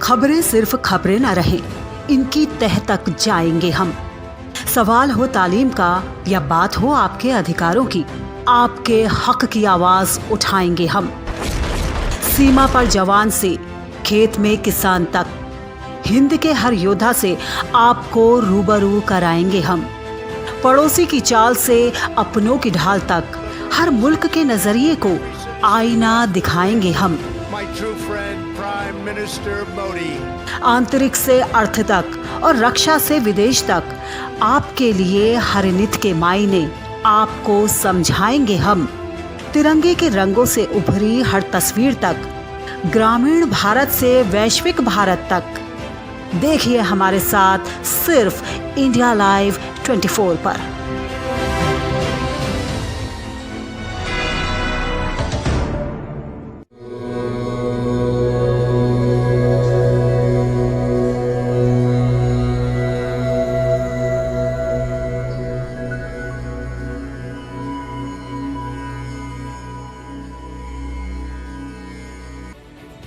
खबरें सिर्फ खबरें न रहें, इनकी तह तक जाएंगे हम। सवाल हो तालीम का या बात हो आपके अधिकारों की, आपके हक की आवाज उठाएंगे हम। सीमा पर जवान से खेत में किसान तक, हिंद के हर योद्धा से आपको रूबरू कराएंगे हम। पड़ोसी की चाल से अपनों की ढाल तक, हर मुल्क के नजरिए को आईना दिखाएंगे हम। My true friend, Prime Minister Modi. आंतरिक से अर्थ तक और रक्षा से विदेश तक, आपके लिए हर नित के मायने आपको समझाएंगे हम। तिरंगे के रंगों से उभरी हर तस्वीर तक, ग्रामीण भारत से वैश्विक भारत तक, देखिए हमारे साथ सिर्फ इंडिया लाइव 24 पर।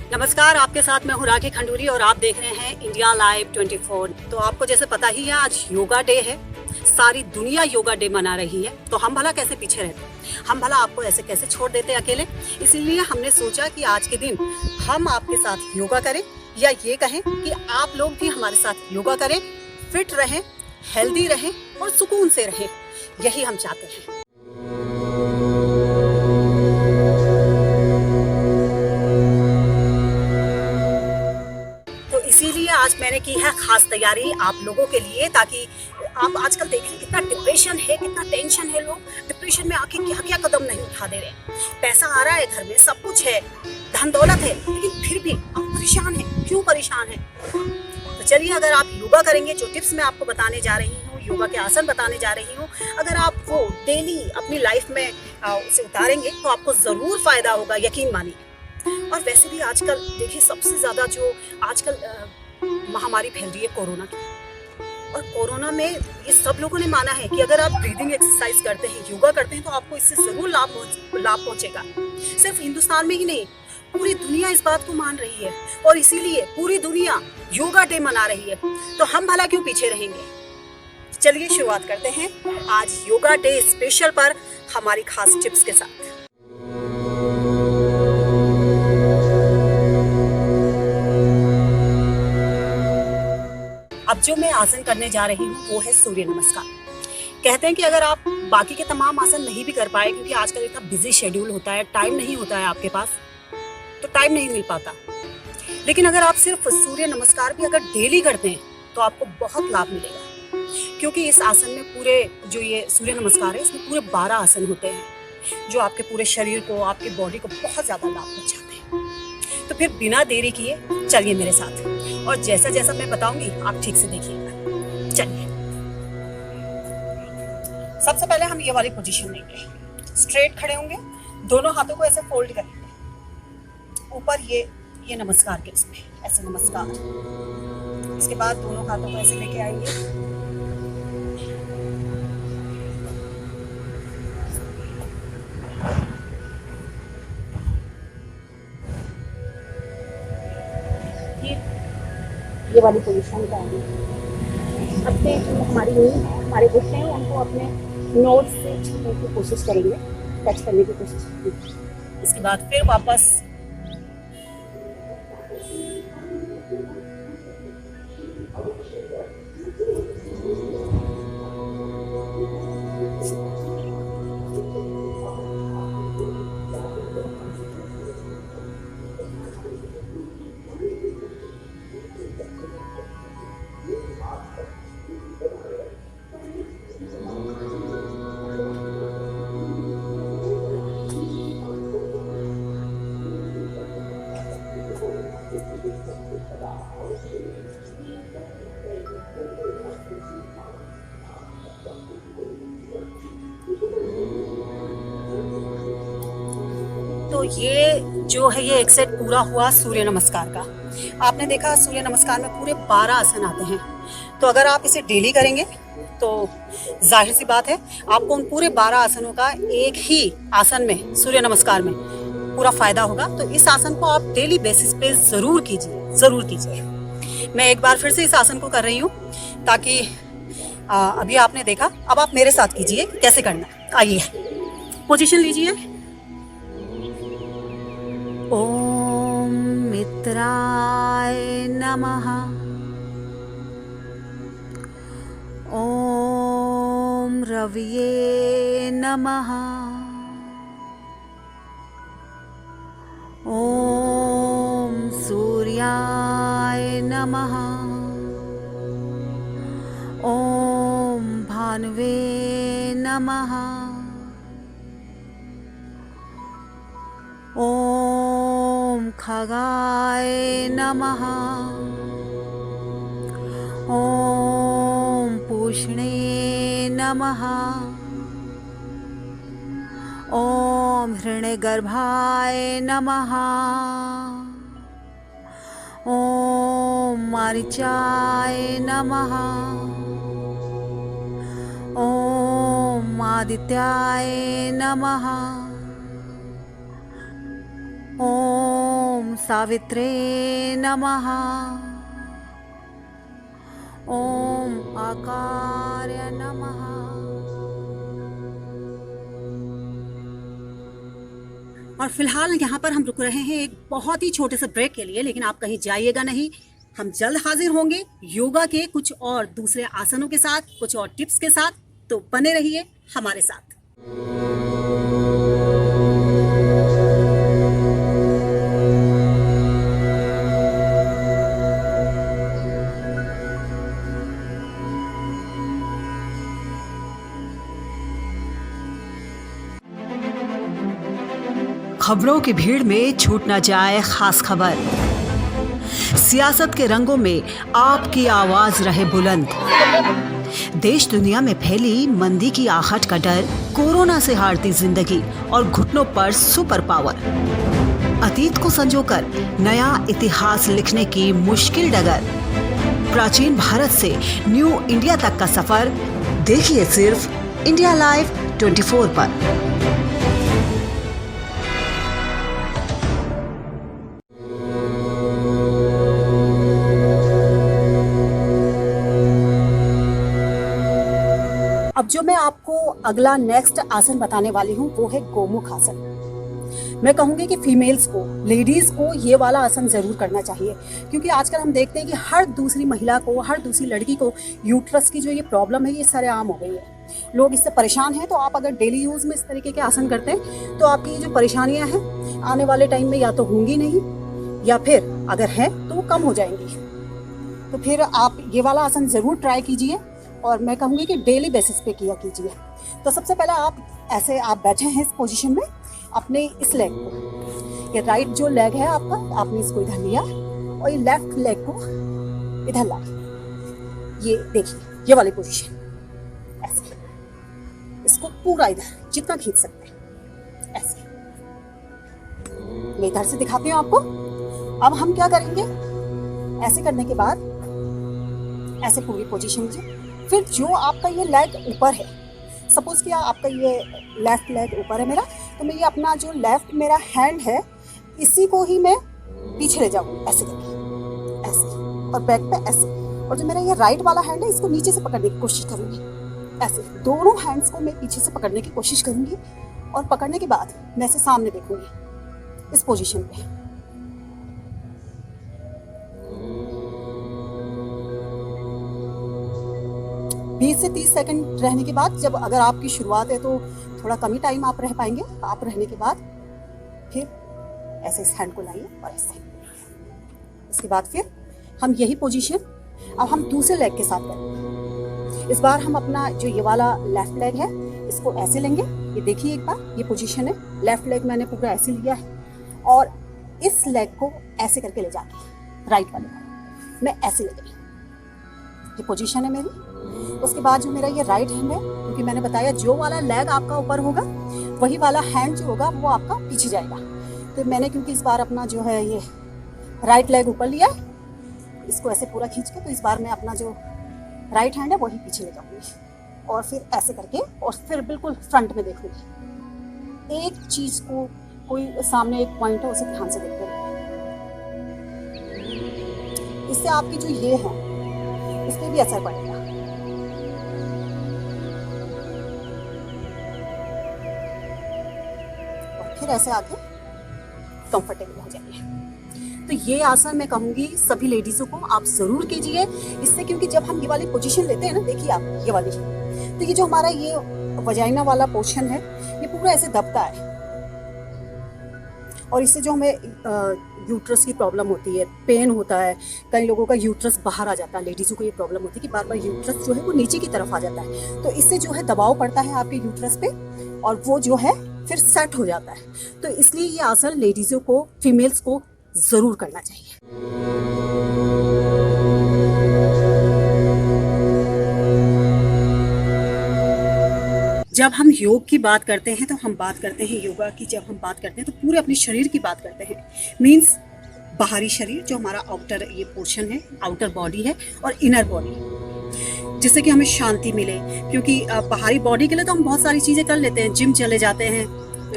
नमस्कार, आपके साथ मैं हूँ राखी खंडूरी और आप देख रहे हैं इंडिया लाइव 24। तो आपको जैसे पता ही है, आज योगा डे है। सारी दुनिया योगा डे मना रही है, तो हम भला कैसे पीछे रहते, हम भला आपको ऐसे कैसे छोड़ देते अकेले। इसीलिए हमने सोचा कि आज के दिन हम आपके साथ योगा करें, या ये कहें कि आप लोग भी हमारे साथ योगा करें, फिट रहें, हेल्दी रहें और सुकून से रहें। यही हम चाहते हैं। आज मैंने की है खास तैयारी आप लोगों के लिए, ताकि आप आजकल देख रहे हैं कितना डिप्रेशन है, कितना टेंशन है। लोग डिप्रेशन में आके क्या क्या कदम नहीं उठा दे रहे। पैसा आ रहा है घर में, सब कुछ है, धन दौलत है, लेकिन फिर भी आप परेशान हैं। क्यों परेशान हैं? तो चलिए, अगर आप योगा करेंगे, जो टिप्स मैं आपको बताने जा रही हूँ, योगा के आसन बताने जा रही हूँ, अगर आप वो डेली अपनी लाइफ में उसे उतारेंगे तो आपको जरूर फायदा होगा, यकीन मानिए। और वैसे भी आजकल देखिए, सबसे ज्यादा जो आजकल महामारी फैल रही है कोरोना की, और कोरोना में ये सब लोगों ने माना है कि अगर आप ब्रीदिंग एक्सरसाइज करते हैं, योगा करते हैं, तो आपको इससे जरूर लाभ पहुंचेगा। सिर्फ हिंदुस्तान में ही नहीं, पूरी दुनिया इस बात को मान रही है, और इसीलिए पूरी दुनिया योगा डे मना रही है। तो हम भला क्यों पीछे रहेंगे? चलिए शुरुआत करते हैं आज योगा डे स्पेशल पर हमारी खास टिप्स के साथ। अब जो मैं आसन करने जा रही हूँ वो है सूर्य नमस्कार। कहते हैं कि अगर आप बाकी के तमाम आसन नहीं भी कर पाए, क्योंकि आजकल इतना बिजी शेड्यूल होता है, टाइम नहीं होता है आपके पास, तो टाइम नहीं मिल पाता, लेकिन अगर आप सिर्फ सूर्य नमस्कार भी अगर डेली करते हैं तो आपको बहुत लाभ मिलेगा। क्योंकि इस आसन में पूरे जो ये सूर्य नमस्कार है, इसमें पूरे 12 आसन होते हैं, जो आपके पूरे शरीर को, आपके बॉडी को बहुत ज़्यादा लाभ पहुँचाते हैं। तो फिर बिना देरी किए चलिए मेरे साथ, और जैसा जैसा मैं बताऊंगी आप ठीक से देखिएगा। चलिए, सबसे पहले हम ये वाली पोजीशन लेंगे। स्ट्रेट खड़े होंगे, दोनों हाथों को ऐसे फोल्ड करेंगे ऊपर, ये नमस्कार के इसमें ऐसे नमस्कार। इसके बाद दोनों हाथों को ऐसे लेके आएंगे, ये वाली पोजीशन का है। अपने जो हमारी नींव है, हमारे घुटने हैं, उनको अपने नोज से छूने की कोशिश करेंगे, टच करने की कोशिश करेंगे। इसके बाद फिर वापस तो ये जो है ये एक सेट पूरा हुआ सूर्य नमस्कार का। आपने देखा सूर्य नमस्कार में पूरे 12 आसन आते हैं। तो अगर आप इसे डेली करेंगे तो जाहिर सी बात है आपको उन पूरे 12 आसनों का एक ही आसन में सूर्य नमस्कार में पूरा फायदा होगा। तो इस आसन को आप डेली बेसिस पे ज़रूर कीजिए। मैं एक बार फिर से इस आसन को कर रही हूँ ताकि अभी आपने देखा, अब आप मेरे साथ कीजिए कैसे करना है। आइए पोजीशन लीजिए। ओम मित्राय नमः। ओम रविये नमः। ओम सूर्याय नमः। ओम भानुवे नमः। ओम खगाय नमः। ओम पूष्णे नमः। ओम हिरण्यगर्भाय नमः। ओम मारीचाय नमः। ओम आदित्याय नमः। ओम सावित्रे नमः। ओम आकार्य नमः। और फिलहाल यहाँ पर हम रुक रहे हैं एक बहुत ही छोटे से ब्रेक के लिए, लेकिन आप कहीं जाइएगा नहीं। हम जल्द हाजिर होंगे योगा के कुछ और दूसरे आसनों के साथ, कुछ और टिप्स के साथ। तो बने रहिए हमारे साथ। खबरों की भीड़ में छूट न जाए खास खबर। सियासत के रंगों में आपकी आवाज रहे बुलंद। देश दुनिया में फैली मंदी की आहट का डर, कोरोना से हारती जिंदगी और घुटनों पर सुपर पावर। अतीत को संजोकर नया इतिहास लिखने की मुश्किल डगर। प्राचीन भारत से न्यू इंडिया तक का सफर देखिए सिर्फ इंडिया लाइव 24 पर। अब जो मैं आपको अगला नेक्स्ट आसन बताने वाली हूँ वो है गोमुख आसन। मैं कहूँगी कि फीमेल्स को, लेडीज़ को ये वाला आसन ज़रूर करना चाहिए, क्योंकि आजकल हम देखते हैं कि हर दूसरी महिला को, हर दूसरी लड़की को यूट्रस की जो ये प्रॉब्लम है ये सरेआम हो गई है। लोग इससे परेशान हैं। तो आप अगर डेली यूज़ में इस तरीके के आसन करते हैं तो आपकी ये जो परेशानियाँ हैं आने वाले टाइम में या तो होंगी नहीं, या फिर अगर हैं तो वो कम हो जाएंगी। तो फिर आप ये वाला आसन ज़रूर ट्राई कीजिए, और मैं कहूँगी कि डेली बेसिस पे किया कीजिए। तो सबसे पहले आप बैठे हैं इस पोजीशन में, अपने इस लेग को, ये राइट जो लेग है आपका, आपने इसको इधर लिया और ये लेफ्ट लेग को इधर लाए। ये देखिए ये वाली पोजीशन, ऐसे इसको पूरा इधर जितना खींच सकते हैं ऐसे। मैं इधर से दिखाती हूँ आपको। अब हम क्या करेंगे, ऐसे करने के बाद ऐसे पूरी पोजीशन लीजिए। फिर जो आपका ये लेग ऊपर है, सपोज कि आपका ये लेफ्ट लेग ऊपर है मेरा, तो मैं ये अपना जो लेफ्ट मेरा हैंड है इसी को ही मैं पीछे ले जाऊँगी ऐसे करके, ऐसे, और बैक पे ऐसे। और जो मेरा ये राइट वाला हैंड है इसको नीचे से पकड़ने की कोशिश करूँगी ऐसे। दोनों हैंड्स को मैं पीछे से पकड़ने की कोशिश करूँगी, और पकड़ने के बाद मैं ऐसे सामने देखूँगी इस पोजीशन पे। बीस से 30 सेकंड रहने के बाद, जब अगर आपकी शुरुआत है तो थोड़ा कम ही टाइम आप रह पाएंगे, आप रहने के बाद फिर ऐसे इस हैंड को लाइए और ऐसे। इसके बाद फिर हम यही पोजीशन अब हम दूसरे लेग के साथ करेंगे। इस बार हम अपना जो ये वाला लेफ्ट लेग है इसको ऐसे लेंगे। ये देखिए एक बार ये पोजीशन है, लेफ्ट लेग मैंने पूरा ऐसे लिया है, और इस लेग को ऐसे करके ले जाके राइट वाले को मैं ऐसे ले गई, ये पोजीशन है मेरी। उसके बाद जो मेरा ये राइट हैंड है, क्योंकि मैंने बताया जो वाला लेग आपका ऊपर होगा वही वाला हैंड जो होगा वो आपका पीछे जाएगा। तो मैंने क्योंकि इस बार अपना जो है ये राइट लेग ऊपर लिया, इसको ऐसे पूरा खींच के, तो इस बार मैं अपना जो राइट हैंड है वही पीछे ले जाऊँगी और फिर ऐसे करके और फिर बिल्कुल फ्रंट में देखूँगी। एक चीज़ को, कोई सामने एक पॉइंट है उसे ध्यान से देखते रहिए। इससे आपकी जो ये है उस पर भी असर पड़ेगा। और फिर ऐसे आके कंफर्टेबल हो जाइए। तो ये आसन मैं कहूँगी सभी लेडीज़ों को आप ज़रूर कीजिए इससे, क्योंकि जब हम ये वाली पोजीशन लेते हैं ना, देखिए आप ये वाली, तो ये जो हमारा ये वजाइना वाला पोर्शन है ये पूरा ऐसे दबता है और इससे जो हमें यूट्रस की प्रॉब्लम होती है, पेन होता है, कई लोगों का यूट्रस बाहर आ जाता है, लेडीज़ों को ये प्रॉब्लम होती है कि बार बार यूट्रस जो है वो नीचे की तरफ आ जाता है। तो इससे जो है दबाव पड़ता है आपके यूट्रस पे और वो जो है फिर सेट हो जाता है। तो इसलिए ये आसन लेडीज़ों को, फीमेल्स को ज़रूर करना चाहिए। जब हम योग की बात करते हैं तो हम बात करते हैं योगा की, जब हम बात करते हैं तो पूरे अपने शरीर की बात करते हैं। मीन्स बाहरी शरीर जो हमारा आउटर ये पोर्शन है, आउटर बॉडी है, और इनर बॉडी, जिससे कि हमें शांति मिले। क्योंकि बाहरी बॉडी के लिए तो हम बहुत सारी चीज़ें कर लेते हैं, जिम चले जाते हैं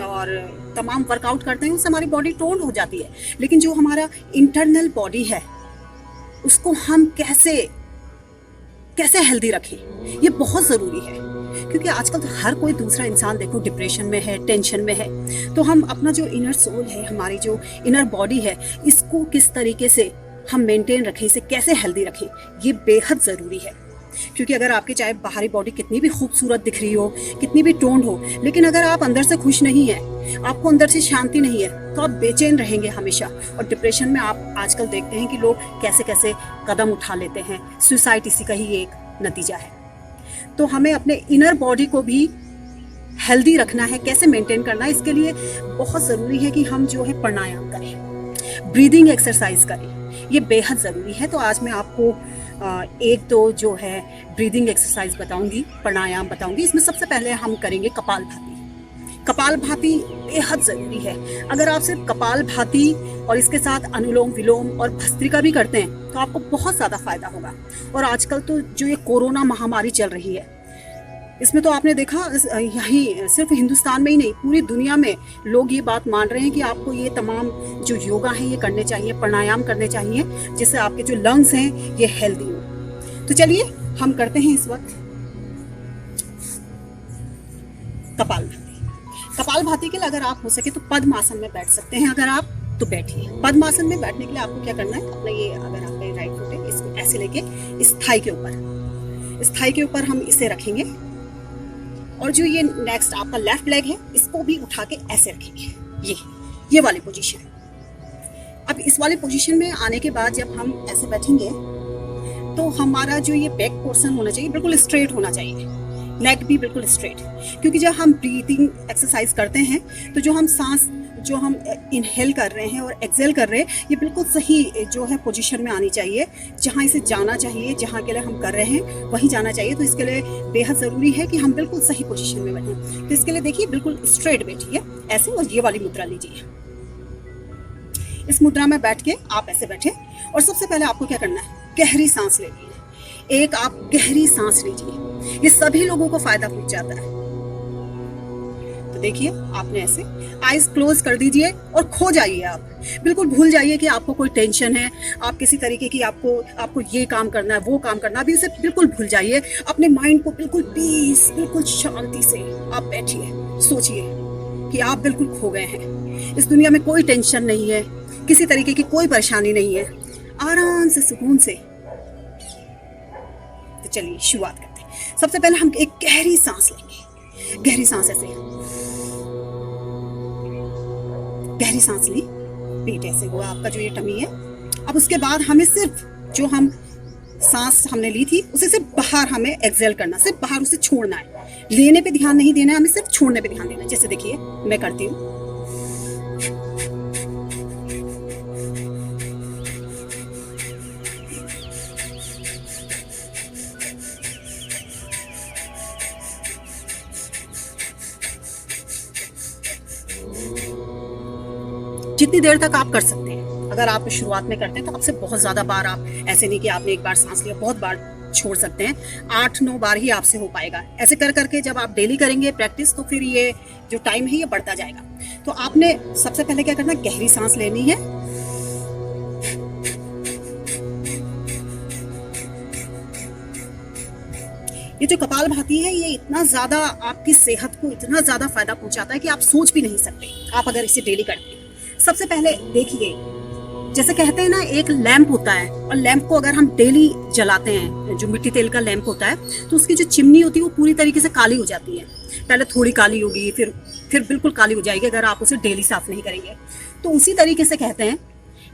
और तमाम वर्कआउट करते हैं, उससे हमारी बॉडी टोन हो जाती है। लेकिन जो हमारा इंटरनल बॉडी है उसको हम कैसे हेल्दी रखें, ये बहुत ज़रूरी है। क्योंकि आजकल तो हर कोई दूसरा इंसान देखो डिप्रेशन में है, टेंशन में है। तो हम अपना जो इनर सोल है, हमारी जो इनर बॉडी है, इसको किस तरीके से हम मेंटेन रखें, इसे कैसे हेल्दी रखें, ये बेहद ज़रूरी है। क्योंकि अगर आपकी चाहे बाहरी बॉडी कितनी भी खूबसूरत दिख रही हो, कितनी भी टोन्ड हो, लेकिन अगर आप अंदर से खुश नहीं है, आपको अंदर से शांति नहीं है, तो आप बेचैन रहेंगे हमेशा। और डिप्रेशन में आप आजकल देखते हैं कि लोग कैसे कैसे कदम उठा लेते हैं। सुसाइड इसी का ही एक नतीजा है। तो हमें अपने इनर बॉडी को भी हेल्दी रखना है, कैसे मेंटेन करना है, इसके लिए बहुत ज़रूरी है कि हम जो है प्राणायाम करें, ब्रीदिंग एक्सरसाइज करें, ये बेहद ज़रूरी है। तो आज मैं आपको एक दो जो है ब्रीदिंग एक्सरसाइज बताऊंगी, प्राणायाम बताऊंगी। इसमें सबसे पहले हम करेंगे कपालभाति। कपालभाति बेहद ज़रूरी है। अगर आप सिर्फ कपालभाति और इसके साथ अनुलोम विलोम और भस्त्रिका भी करते हैं तो आपको बहुत ज़्यादा फायदा होगा। और आजकल तो जो ये कोरोना महामारी चल रही है, इसमें तो आपने देखा, यही सिर्फ हिंदुस्तान में ही नहीं, पूरी दुनिया में लोग ये बात मान रहे हैं कि आपको ये तमाम जो योगा है ये करने चाहिए, प्राणायाम करने चाहिए, जिससे आपके जो लंग्स हैं ये हेल्दी हो। तो चलिए हम करते हैं इस वक्त कपालभाति। कपालभाति के लिए अगर आप हो सके तो पद्मासन में बैठ सकते हैं, अगर आप तो बैठिए। पद्मासन में बैठने के लिए आपको क्या करना है, अपना ये, अगर आपका राइट फुट है, इसको ऐसे लेके इस थाई के ऊपर हम इसे रखेंगे। और जो ये नेक्स्ट आपका लेफ्ट लेग है, इसको भी उठा के ऐसे रखेंगे, ये वाली पोजीशन। अब इस वाली पोजीशन में आने के बाद जब हम ऐसे बैठेंगे तो हमारा जो ये बैक पोर्शन होना चाहिए बिल्कुल स्ट्रेट होना चाहिए, नेक भी बिल्कुल स्ट्रेट। क्योंकि जब हम ब्रीथिंग एक्सरसाइज करते हैं तो जो हम सांस जो हम इनहेल कर रहे हैं और एक्सेल कर रहे हैं, ये बिल्कुल सही जो है पोजीशन में आनी चाहिए, जहाँ इसे जाना चाहिए, जहाँ के लिए हम कर रहे हैं वहीं जाना चाहिए। तो इसके लिए बेहद ज़रूरी है कि हम बिल्कुल सही पोजीशन में बैठें। तो इसके लिए देखिए बिल्कुल स्ट्रेट बैठिए ऐसे, और ये वाली मुद्रा लीजिए। इस मुद्रा में बैठ के आप ऐसे बैठे और सबसे पहले आपको क्या करना है, गहरी सांस लेनी है। एक आप गहरी सांस लीजिए, ये सभी लोगों को फायदा पहुंच जाता है। देखिए आपने ऐसे आईज क्लोज कर दीजिए और खो जाइए, आप बिल्कुल भूल जाइए कि आपको कोई टेंशन है, आप किसी तरीके की आपको ये काम करना है, वो काम करना है, अभी उसे बिल्कुल भूल जाइए। अपने माइंड को बिल्कुल पीस, बिल्कुल शांति से आप बैठिए, सोचिए कि आप बिल्कुल खो गए हैं। इस दुनिया में कोई टेंशन नहीं है, किसी तरीके की कोई परेशानी नहीं है, आराम से सुकून से। तो चलिए शुरुआत करते हैं। सबसे पहले हम एक गहरी सांस लेंगे, गहरी सांस ऐसे, गहरी सांस ली, पेट ऐसे हुआ आपका जो ये टमी है। अब उसके बाद हमें सिर्फ जो हम सांस हमने ली थी उसे सिर्फ बाहर हमें एक्सेल करना, सिर्फ बाहर उसे छोड़ना है, लेने पे ध्यान नहीं देना है, हमें सिर्फ छोड़ने पे ध्यान देना है। जैसे देखिए मैं करती हूँ, जितनी देर तक आप कर सकते हैं। अगर आप शुरुआत में करते हैं तो आपसे बहुत ज़्यादा बार, आप ऐसे नहीं कि आपने एक बार सांस लिया, बहुत बार छोड़ सकते हैं। 8-9 बार ही आपसे हो पाएगा। ऐसे कर करके जब आप डेली करेंगे प्रैक्टिस, तो फिर ये जो टाइम है ये बढ़ता जाएगा। तो आपने सबसे पहले क्या करना है, गहरी सांस लेनी है। ये जो कपालभाति है ये इतना ज़्यादा आपकी सेहत को इतना ज़्यादा फायदा पहुंचाता है कि आप सोच भी नहीं सकते, आप अगर इसे डेली करते हैं। सबसे पहले देखिए, जैसे कहते हैं ना, एक लैंप होता है, और लैंप को अगर हम डेली जलाते हैं, जो मिट्टी तेल का लैंप होता है, तो उसकी जो चिमनी होती है वो पूरी तरीके से काली हो जाती है। पहले थोड़ी काली होगी, फिर बिल्कुल काली हो जाएगी अगर आप उसे डेली साफ नहीं करेंगे। तो उसी तरीके से कहते हैं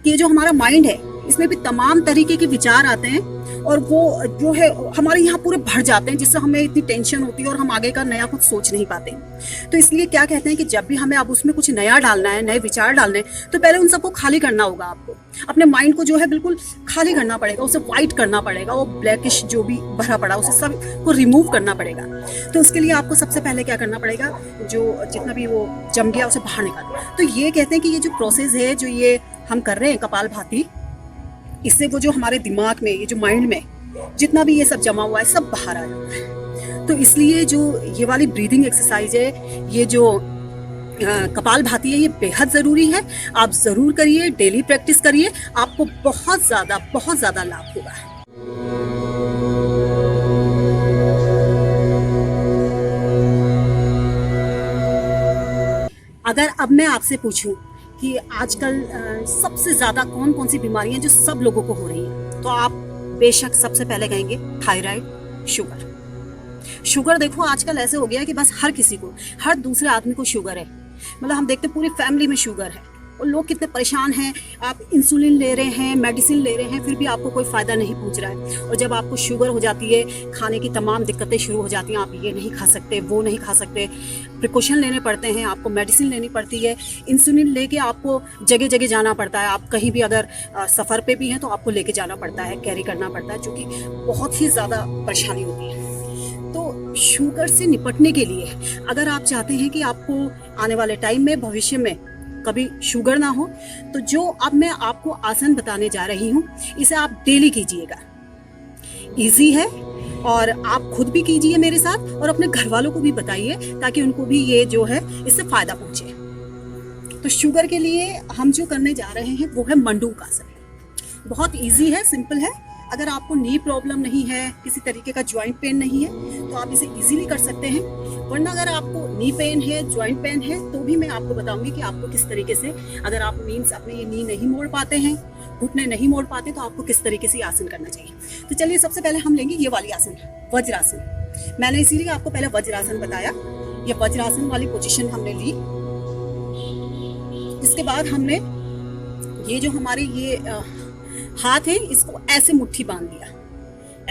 कि ये जो हमारा माइंड है, इसमें भी तमाम तरीके के विचार आते हैं, और वो जो है हमारे यहाँ पूरे भर जाते हैं, जिससे हमें इतनी टेंशन होती है और हम आगे का नया कुछ सोच नहीं पाते। तो इसलिए क्या कहते हैं कि जब भी हमें अब उसमें कुछ नया डालना है, नए विचार डालने हैं, तो पहले उन सबको खाली करना होगा। आपको अपने माइंड को जो है बिल्कुल खाली करना पड़ेगा, उसे वाइट करना पड़ेगा, वो ब्लैकिश जो भी भरा पड़ा उसे सब को रिमूव करना पड़ेगा। तो उसके लिए आपको सबसे पहले क्या करना पड़ेगा, जो जितना भी वो जम गया उसे बाहर निकालना। तो ये कहते हैं कि ये जो प्रोसेस है, जो ये हम कर रहे हैं कपालभाति, इससे वो जो हमारे दिमाग में, ये जो माइंड में जितना भी ये सब जमा हुआ है सब बाहर आ जाता है। तो इसलिए जो ये वाली ब्रीदिंग एक्सरसाइज है, ये जो कपालभाति है, ये बेहद ज़रूरी है। आप ज़रूर करिए, डेली प्रैक्टिस करिए, आपको बहुत ज़्यादा लाभ होगा। अगर अब मैं आपसे पूछूं कि आजकल सबसे ज़्यादा कौन कौन सी बीमारियां जो सब लोगों को हो रही हैं, तो आप बेशक सबसे पहले कहेंगे थायराइड, शुगर। देखो आजकल ऐसे हो गया है कि बस हर किसी को, हर दूसरे आदमी को शुगर है। मतलब हम देखते पूरी फैमिली में शुगर है, और लोग कितने परेशान हैं। आप इंसुलिन ले रहे हैं, मेडिसिन ले रहे हैं, फिर भी आपको कोई फ़ायदा नहीं पहुंच रहा है। और जब आपको शुगर हो जाती है, खाने की तमाम दिक्कतें शुरू हो जाती हैं। आप ये नहीं खा सकते, वो नहीं खा सकते, प्रिकॉशन लेने पड़ते हैं, आपको मेडिसिन लेनी पड़ती है, इंसुलिन लेके आपको जगह जगह जाना पड़ता है। आप कहीं भी अगर सफ़र पे भी हैं तो आपको लेके जाना पड़ता है, कैरी करना पड़ता है, जो कि बहुत ही ज़्यादा परेशानी होती है। तो शुगर से निपटने के लिए अगर आप चाहते हैं कि आपको आने वाले टाइम में, भविष्य में कभी शुगर ना हो, तो जो अब मैं आपको आसन बताने जा रही हूँ, इसे आप डेली कीजिएगा। इजी है, और आप खुद भी कीजिए मेरे साथ, और अपने घर वालों को भी बताइए, ताकि उनको भी ये जो है इससे फायदा पहुंचे। तो शुगर के लिए हम जो करने जा रहे हैं वो है मंडूक आसन। बहुत इजी है, सिंपल है। अगर आपको नी प्रॉब्लम नहीं है, किसी तरीके का जॉइंट पेन नहीं है, तो आप इसे इजीली कर सकते हैं। वरना अगर आपको नी पेन है, जॉइंट पेन है, तो भी मैं आपको बताऊंगी कि आपको किस तरीके से, अगर आप मीन्स अपने ये नी नहीं मोड़ पाते हैं, घुटने नहीं मोड़ पाते, तो आपको किस तरीके से आसन करना चाहिए। तो चलिए सबसे पहले हम लेंगे ये वाली आसन, वज्रासन। मैंने इसीलिए आपको पहले वज्रासन बताया। ये वज्रासन वाली पोजीशन हमने ली। इसके बाद हमने ये जो हमारे ये हाथ है, इसको ऐसे मुट्ठी बांध दिया,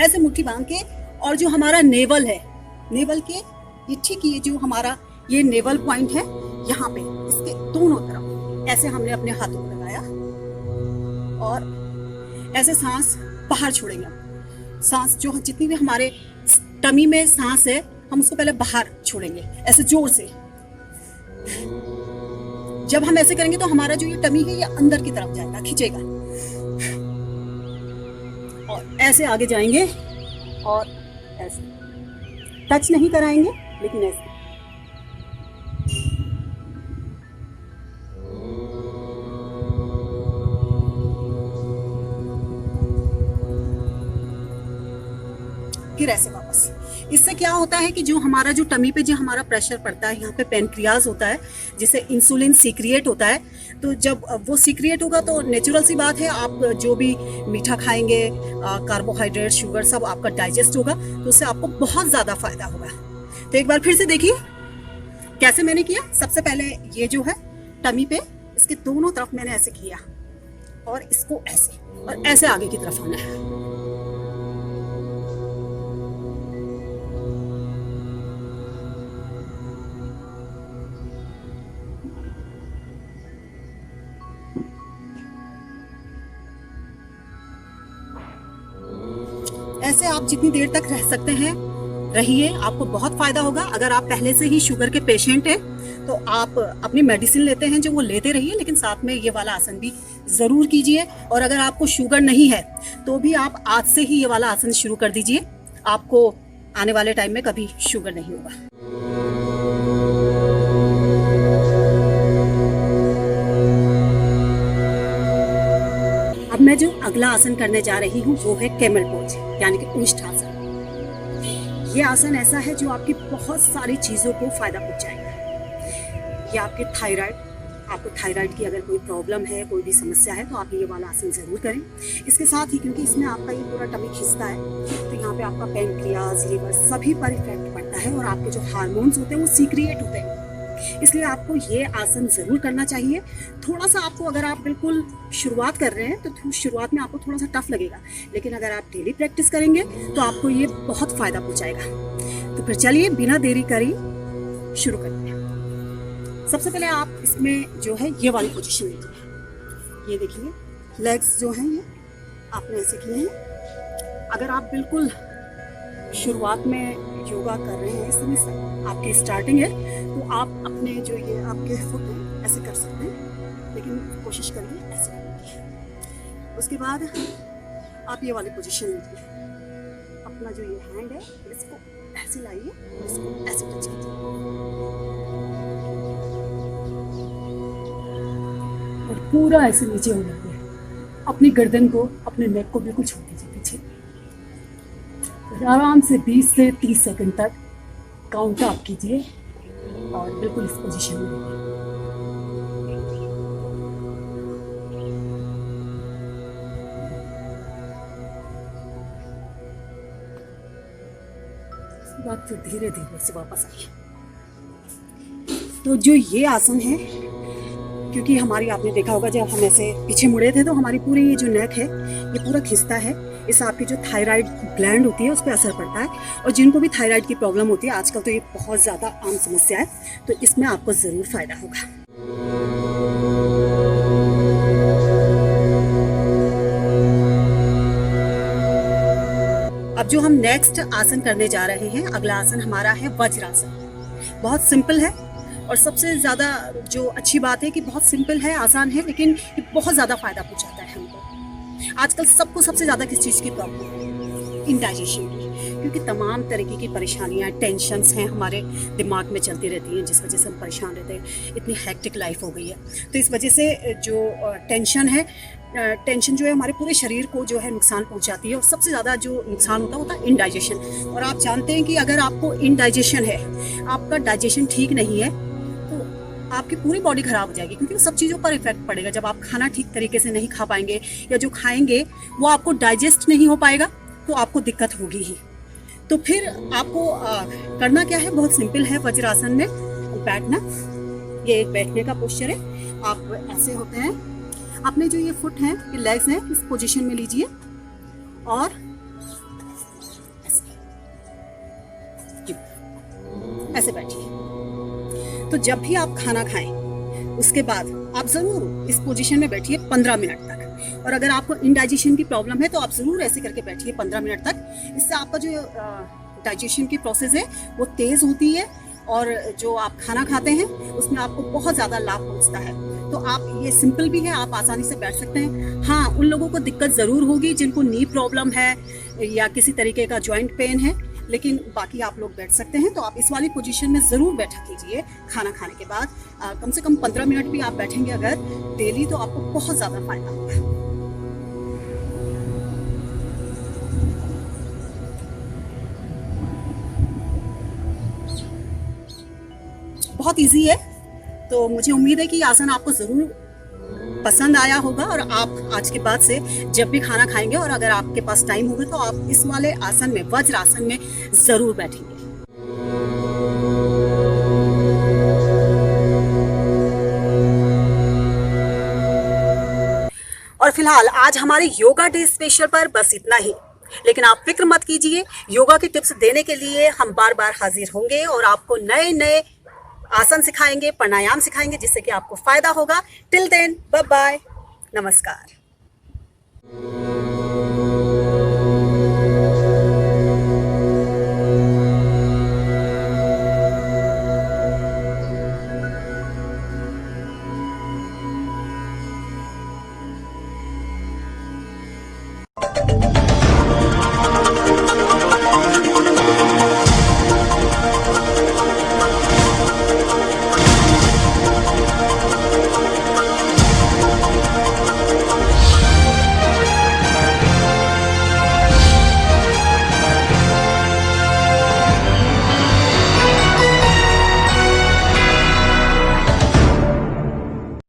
ऐसे मुट्ठी बांध के, और जो हमारा नेवल है, नेवल के ये ठीक, ये जो हमारा ये नेवल पॉइंट है, यहाँ पे इसके दोनों तरफ ऐसे हमने अपने हाथों को लगाया, और ऐसे सांस बाहर छोड़ेंगे। सांस जो जितनी भी हमारे टमी में सांस है, हम उसको पहले बाहर छोड़ेंगे ऐसे जोर से। जब हम ऐसे करेंगे तो हमारा जो ये टमी है ये अंदर की तरफ जाएगा, खींचेगा, और ऐसे आगे जाएंगे, और ऐसे टच नहीं कराएंगे, लेकिन ऐसे। फिर ऐसे वापस। इससे क्या होता है कि जो हमारा जो टमी पे जो हमारा प्रेशर पड़ता है, यहाँ पे पेनक्रियाज होता है, जिससे इंसुलिन सीक्रिएट होता है। तो जब वो सीक्रिएट होगा तो नेचुरल सी बात है, आप जो भी मीठा खाएंगे, कार्बोहाइड्रेट, शुगर, सब आपका डाइजेस्ट होगा, तो उससे आपको बहुत ज़्यादा फायदा होगा। तो एक बार फिर से देखिए कैसे मैंने किया। सबसे पहले ये जो है टमी पे, इसके दोनों तरफ मैंने ऐसे किया, और इसको ऐसे, और ऐसे आगे की तरफ आना है। ऐसे आप जितनी देर तक रह सकते हैं रहिए, आपको बहुत फायदा होगा। अगर आप पहले से ही शुगर के पेशेंट हैं तो आप अपनी मेडिसिन लेते हैं जो वो लेते रहिए, लेकिन साथ में ये वाला आसन भी ज़रूर कीजिए। और अगर आपको शुगर नहीं है तो भी आप आज से ही ये वाला आसन शुरू कर दीजिए, आपको आने वाले टाइम में कभी शुगर नहीं होगा। अब मैं जो अगला आसन करने जा रही हूँ वो है कैमल पोज, यानी कि ऊष्ठ आसन। ये आसन ऐसा है जो आपकी बहुत सारी चीज़ों को फ़ायदा पहुँचाएगा। ये आपके आपको थायराइड की अगर कोई प्रॉब्लम है, कोई भी समस्या है, तो आप ये वाला आसन ज़रूर करें। इसके साथ ही क्योंकि इसमें आपका ये पूरा टमी खिंचता है, तो यहाँ पे आपका पैंक्रियाज, लीवर सभी पर इफेक्ट पड़ता है और आपके जो हार्मोन्स होते हैं वो सीक्रिएट होते हैं। इसलिए आपको ये आसन ज़रूर करना चाहिए। थोड़ा सा आपको, अगर आप बिल्कुल शुरुआत कर रहे हैं तो शुरुआत में आपको थोड़ा सा टफ लगेगा, लेकिन अगर आप डेली प्रैक्टिस करेंगे तो आपको ये बहुत फ़ायदा पहुँचाएगा। तो फिर चलिए बिना देरी करी शुरू करते हैं। सबसे पहले आप इसमें जो है ये वाली पोजीशन लीजिए। ये देखिए, लेग्स जो हैं ये आपने ऐसे किए हैं। अगर आप बिल्कुल शुरुआत में योगा कर रहे हैं, इस समय से आपकी स्टार्टिंग है, तो आप अपने जो ये आपके फुट हैं ऐसे कर सकते हैं, लेकिन कोशिश करिए ऐसे करने की। उसके बाद आप ये वाली पोजीशन लीजिए। अपना जो ये हैंड है इसको ऐसे लाइए और इसको ऐसे टच कीजिए और पूरा ऐसे नीचे हो जाइए। अपनी गर्दन को, अपने नेक को बिल्कुल छोड़ दीजिए पीछे। आराम से 20 से 30 सेकंड तक काउंट अप कीजिए और बिल्कुल इस पोजीशन में रहिए। उसके बाद फिर धीरे धीरे से वापस आइए। तो जो ये आसन है, क्योंकि हमारी, आपने देखा होगा जब हम ऐसे पीछे मुड़े थे तो हमारी पूरी ये जो नेक है ये पूरा खिंचता है। इससे आपकी जो थायराइड ग्लैंड होती है उस पर असर पड़ता है, और जिनको भी थायराइड की प्रॉब्लम होती है आजकल तो ये बहुत ज़्यादा आम समस्या है, तो इसमें आपको ज़रूर फ़ायदा होगा। अब जो हम नेक्स्ट आसन करने जा रहे हैं, अगला आसन हमारा है वज्रासन। बहुत सिंपल है और सबसे ज़्यादा जो अच्छी बात है कि बहुत सिंपल है, आसान है, लेकिन ये बहुत ज़्यादा फ़ायदा पहुँचाता है हमको। आजकल सबको सबसे ज़्यादा किस चीज़ की प्रॉब्लम है? इंडाइजेशन की, क्योंकि तमाम तरीके की परेशानियाँ, टेंशन्स हैं हमारे दिमाग में चलती रहती हैं, जिस वजह से हम परेशान रहते हैं। इतनी हेक्टिक लाइफ हो गई है, तो इस वजह से जो टेंशन है, टेंशन जो है हमारे पूरे शरीर को जो है नुकसान पहुंचाती है, और सबसे ज़्यादा जो नुकसान होता है इंडाइजेशन। और आप जानते हैं कि अगर आपको इंडाइजेशन है, आपका डाइजेशन ठीक नहीं है, आपकी पूरी बॉडी खराब हो जाएगी, क्योंकि सब चीज़ों पर इफेक्ट पड़ेगा। जब आप खाना ठीक तरीके से नहीं खा पाएंगे या जो खाएंगे वो आपको डाइजेस्ट नहीं हो पाएगा, तो आपको दिक्कत होगी ही। तो फिर आपको करना क्या है? बहुत सिंपल है। वज्रासन में बैठना, ये एक बैठने का पोस्चर है। आप ऐसे होते हैं, अपने जो ये फुट हैं, ये लेग्स हैं, इस पोजीशन में लीजिए और ऐसे बैठिए। तो जब भी आप खाना खाएं उसके बाद आप ज़रूर इस पोजीशन में बैठिए 15 मिनट तक। और अगर आपको इंडाइजेशन की प्रॉब्लम है तो आप ज़रूर ऐसे करके बैठिए 15 मिनट तक। इससे आपका जो डाइजेशन की प्रोसेस है वो तेज़ होती है, और जो आप खाना खाते हैं उसमें आपको बहुत ज़्यादा लाभ पहुँचता है। तो आप, ये सिंपल भी है, आप आसानी से बैठ सकते हैं। हाँ, उन लोगों को दिक्कत ज़रूर होगी जिनको नी प्रॉब्लम है या किसी तरीके का जॉइंट पेन है, लेकिन बाकी आप लोग बैठ सकते हैं। तो आप इस वाली पोजीशन में ज़रूर बैठा कीजिए खाना खाने के बाद। कम से कम 15 मिनट भी आप बैठेंगे अगर डेली, तो आपको बहुत ज़्यादा फायदा होगा। बहुत इजी है, तो मुझे उम्मीद है कि आसन आपको ज़रूर पसंद आया होगा, और आप आज के बाद से जब भी खाना खाएंगे और अगर आपके पास टाइम होगा तो आप इस वाले आसन में, वज्रासन में ज़रूर बैठेंगे। और फिलहाल आज हमारे योगा डे स्पेशल पर बस इतना ही, लेकिन आप फिक्र मत कीजिए, योगा की टिप्स देने के लिए हम बार बार हाजिर होंगे और आपको नए नए आसन सिखाएंगे, प्राणायाम सिखाएंगे, जिससे कि आपको फायदा होगा। टिल देन, बाय बाय, नमस्कार।